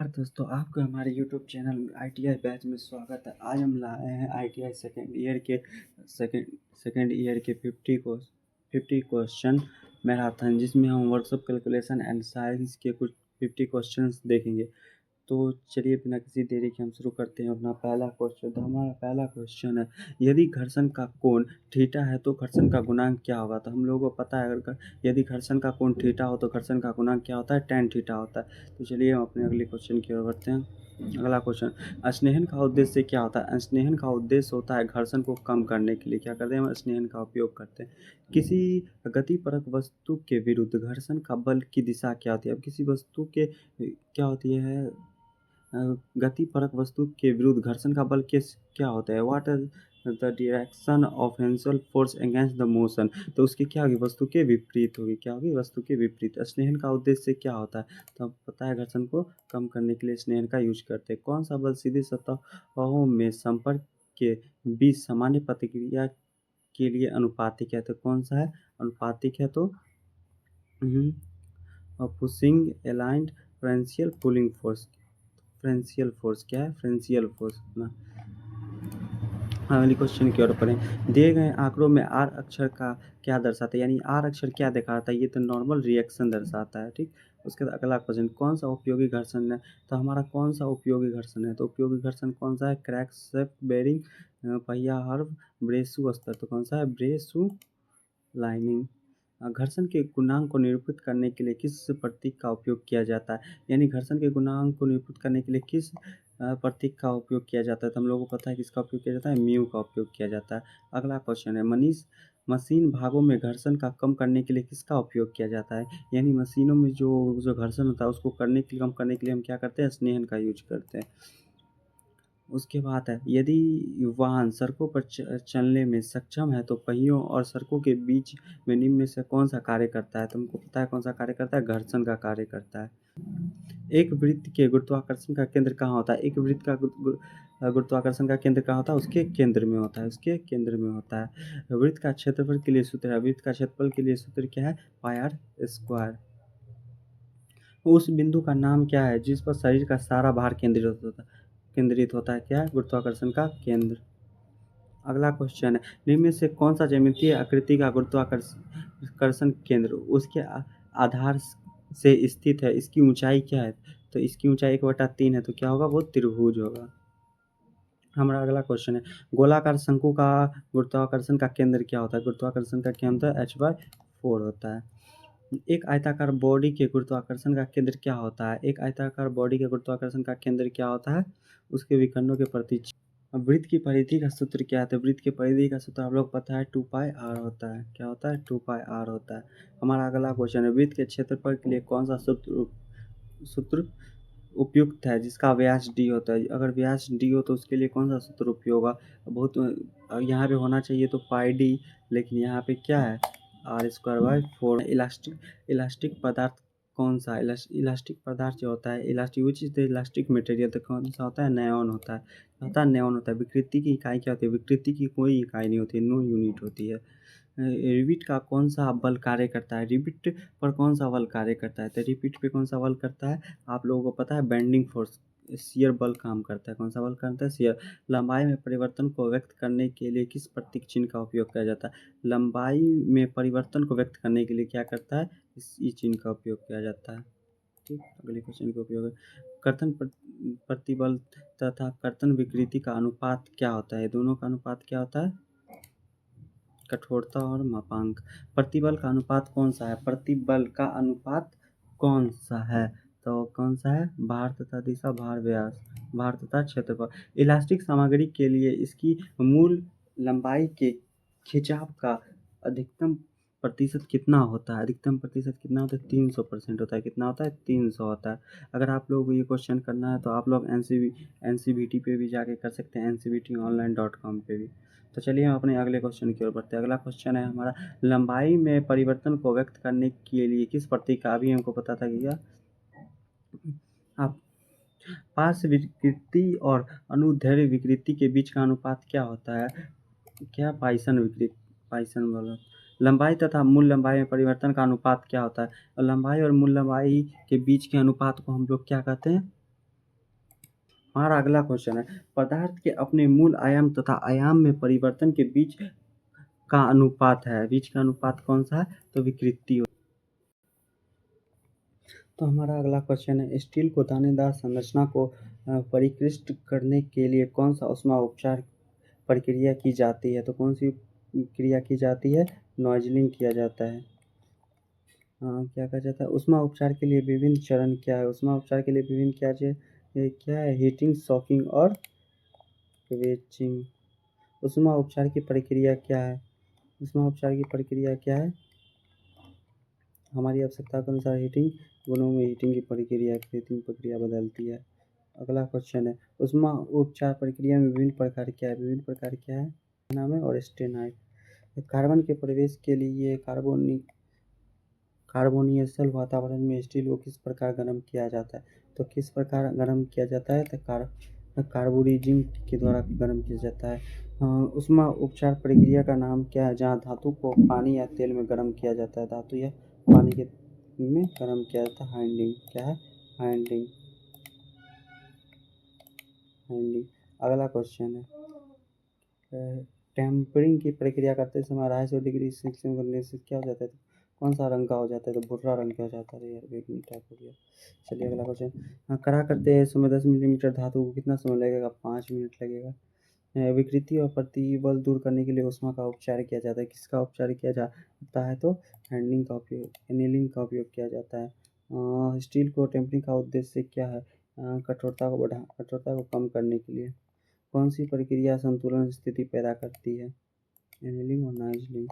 दोस्तों, आपका हमारे यूट्यूब चैनल ITI बैच में स्वागत है। आज हम लाए हैं ITI सेकेंड ईयर के 50 क्वेश्चन मैराथन, जिसमें हम वर्कशॉप कैलकुलेशन एंड साइंस के कुछ 50 क्वेश्चंस देखेंगे। तो चलिए बिना किसी देरी के हम शुरू करते हैं अपना पहला क्वेश्चन। तो हमारा पहला क्वेश्चन है, यदि घर्षण का कोण थीटा है तो घर्षण का गुणांक क्या होगा। तो हम लोगों को पता है, अगर यदि घर्षण का कोण थीटा हो तो घर्षण का गुणांक क्या होता है, tan थीटा होता है। तो चलिए हम अपने अगले क्वेश्चन की ओर बढ़ते हैं। अगला क्वेश्चन, स्नेहन का उद्देश्य क्या होता है। स्नेहन का उद्देश्य होता है घर्षण को कम करने के लिए क्या करते हैं, हम स्नेहन का उपयोग करते हैं। किसी गतिपरक वस्तु के विरुद्ध घर्षण का बल की दिशा क्या होती है। अब किसी वस्तु के क्या होती है, गतिपरक वस्तु के विरुद्ध घर्षण का बल क्या होता है, what is the direction of tensile force against the motion. तो उसकी क्या होगी, वस्तु के विपरीत होगी। क्या होगी, वस्तु के विपरीत। स्नेहन का उद्देश्य क्या होता है, तो अब पता है घर्षण को कम करने के लिए स्नेहन का यूज करते हैं। कौन सा बल सीधी सतहों में संपर्क के बीच सामान्य प्रतिक्रिया के लिए अनुपातिक है। तो कौन सा है, अनुपातिक है। तो pushing aligned frictional pulling force. Frictional force क्या है, फ्रेंशियल फोर्स ना। अगले क्वेश्चन की ओर पढ़ें। दिए गए आंकड़ों में आर अक्षर का क्या दर्शाता है, यानी आर अक्षर क्या दिखाता है, ये तो नॉर्मल रिएक्शन दर्शाता है। ठीक, उसके बाद अगला क्वेश्चन, कौन सा उपयोगी घर्षण है। तो हमारा कौन सा उपयोगी घर्षण है, तो उपयोगी घर्षण कौन सा है, क्रैक शेप बेरिंग, पहिया हर्व, ब्रेसु स्तर। तो कौन सा है, ब्रेसु लाइनिंग। घर्षण के गुणांक को निरूपित करने के लिए किस प्रतीक का उपयोग किया जाता है, यानी घर्षण के गुणांक को निरूपित करने के लिए किस प्रतीक का उपयोग किया जाता है। तो हम लोगों को पता है किसका उपयोग किया जाता है, म्यू का उपयोग किया जाता है। अगला क्वेश्चन है, मशीन भागों में घर्षण का कम करने के लिए किसका उपयोग किया जाता है, यानी मशीनों में जो घर्षण होता है उसको कम करने के लिए हम क्या करते हैं, स्नेहन का यूज करते हैं। उसके बाद है, यदि वाहन सड़कों पर चलने में सक्षम है तो पहियों और सड़कों के बीच में निम्न में से कौन सा कार्य करता है। तुमको पता है कौन सा कार्य करता है, घर्षण का कार्य करता है। एक वृत्त के गुरुत्वाकर्षण का केंद्र कहाँ होता है, एक वृत्त का गुरुत्वाकर्षण का केंद्र कहाँ होता है, उसके केंद्र में होता है, उसके केंद्र में होता है। वृत्त का क्षेत्रफल के लिए सूत्र है, वृत्त का क्षेत्रफल के लिए सूत्र क्या है, पाई आर स्क्वायर। उस बिंदु का नाम क्या है जिस पर शरीर का सारा भार केंद्रित होता है, क्या है, गुरुत्वाकर्षण का केंद्र। अगला क्वेश्चन है, निम्न में से कौन सा ज्यामितीय आकृति का गुरुत्वाकर्षण केंद्र उसके आधार से स्थित है, इसकी ऊंचाई क्या है। तो इसकी ऊंचाई 1/3 है, तो क्या होगा, वो त्रिभुज होगा। हमारा अगला क्वेश्चन है, गोलाकार शंकु का गुरुत्वाकर्षण का केंद्र क्या होता है, गुरुत्वाकर्षण का केंद्र h/4 होता है। एक आयताकार बॉडी के गुरुत्वाकर्षण का केंद्र क्या होता है, एक आयताकार बॉडी के गुरुत्वाकर्षण का केंद्र क्या होता है, उसके विखंडों के प्रति। अब वृत्त की परिधि का सूत्र क्या है, वृत्त की परिधि का सूत्र आप लोग पता है 2πr होता है। क्या होता है, 2πr होता है। हमारा अगला क्वेश्चन है, वृत्त के क्षेत्रफल के लिए कौन सा सूत्र उपयुक्त है जिसका व्यास d होता है। अगर व्यास d हो तो उसके लिए कौन सा सूत्र उपयोग होगा, बहुत यहाँ पे होना चाहिए तो पाई d, लेकिन यहाँ पे क्या है, r²/4। इलास्टिक पदार्थ कौन सा, इलास्टिक पदार्थ जो होता है, elastic which is the elastic material, तो कौन सा होता है, नेऑन होता है, नेऑन होता है। विकृति की इकाई क्या होती है, विकृति की कोई इकाई नहीं होती है, नो यूनिट होती है। रिबिट का कौन सा बल कार्य करता है, रिबिट पर कौन सा बल कार्य करता है, तो रिबिट पे कौन सा बल करता है, आप लोगों को पता है, बेंडिंग फोर्स, शियर बल काम करता है। कौन सा बल करता है, शियर। लंबाई में परिवर्तन को व्यक्त करने के लिए किस प्रतीक चिन्ह का उपयोग किया जाता है, लंबाई में परिवर्तन को व्यक्त करने के लिए क्या करता है, इस चिन्ह का उपयोग किया जाता है। ठीक, अगले क्वेश्चन का उपयोग है, कर्तन प्रतिबल तथा कर्तन विकृति का अनुपात क्या होता है, दोनों का अनुपात क्या होता है, कठोरता और मापांक। प्रतिबल का अनुपात कौन सा है, प्रतिबल का अनुपात कौन सा है, तो कौन सा है, भार तथा दिशा, भार व्यास, भार तथा क्षेत्रफल। इलास्टिक सामग्री के लिए इसकी मूल लंबाई के खिंचाव का अधिकतम प्रतिशत कितना होता है, अधिकतम प्रतिशत कितना होता है, 300% होता है। कितना होता है, 300 होता है। अगर आप लोग ये क्वेश्चन करना है तो आप लोग NCVT पे भी जाके कर सकते हैं, ncvtonline.com पे भी। तो चलिए हम अपने अगले क्वेश्चन की ओर बढ़ते हैं। अगला क्वेश्चन है हमारा, लंबाई में परिवर्तन को व्यक्त करने के लिए किस प्रतीक का, अभी हमको पता था कि क्या, आप पार्श्व विकृति और अनुदैर्ध्य विकृति के बीच का अनुपात क्या होता है, क्या, पाइसन वाला। लंबाई तथा मूल लंबाई में परिवर्तन का अनुपात क्या होता है, और लंबाई और मूल लंबाई के बीच के अनुपात को हम लोग क्या कहते हैं, हमारा अगला क्वेश्चन है, पदार्थ के अपने मूल आयाम तथा आयाम में परिवर्तन के बीच का अनुपात है, बीच का अनुपात कौन सा है? तो विकृति। तो हमारा अगला क्वेश्चन है, स्टील को दानेदार संरचना को परिष्कृत करने के लिए कौन सा ऊष्मा उपचार प्रक्रिया की जाती है? तो कौन सी क्रिया की जाती है? नॉइजलिंग किया जाता है। क्या कहा जाता है? ऊष्मा उपचार के लिए विभिन्न चरण क्या है? ऊष्मा उपचार के लिए विभिन्न क्या है? हीटिंग, शॉकिंग और क्वेचिंग। ऊष्मा उपचार की प्रक्रिया क्या है? ऊष्मा उपचार की प्रक्रिया क्या है? हमारी आवश्यकता के अनुसार हीटिंग गुणों में हीटिंग की प्रक्रिया बदलती है। अगला क्वेश्चन है, ऊष्मा उपचार प्रक्रिया में विभिन्न प्रकार क्या है? विभिन्न प्रकार क्या है? नाम है और स्टेनाइट। कार्बन के प्रवेश के लिए कार्बोनियल वातावरण में स्टील को किस प्रकार गर्म किया जाता है? तो किस प्रकार गर्म किया जाता है? तो कार्बोरिजिंग के द्वारा गर्म किया जाता है। ऊष्मा उपचार प्रक्रिया का नाम क्या है? जहाँ धातु को पानी या तेल में गर्म किया जाता है, धातु या पानी के में गर्म किया जाता है। हाइंडिंग क्या है? हाइंडिंग। हाइंडिंग। अगला क्वेश्चन है, टेम्परिंग की प्रक्रिया करते समय 250 डिग्री सेल्सियस करने से क्या हो जाता है? कौन सा रंग का हो जाता है? तो भुर्रा रंग का हो जाता है यार, बेगनी टाइप हो गया। चलिए अगला क्वेश्चन, कड़ा करते समय 10 मिलीमीटर धातु को कितना समय लगेगा? 5 मिनट लगेगा। विकृति और प्रतिबल दूर करने के लिए ऊष्मा का उपचार किया जाता है। किसका उपचार किया जाता है? तो हैंडलिंग का उपयोग, एनीलिंग का उपयोग किया जाता है। स्टील को टेम्परिंग का उद्देश्य क्या है? कठोरता को कम करने के लिए। कौन सी प्रक्रिया संतुलन स्थिति पैदा करती है? एनीलिंग और नाइजलिंग।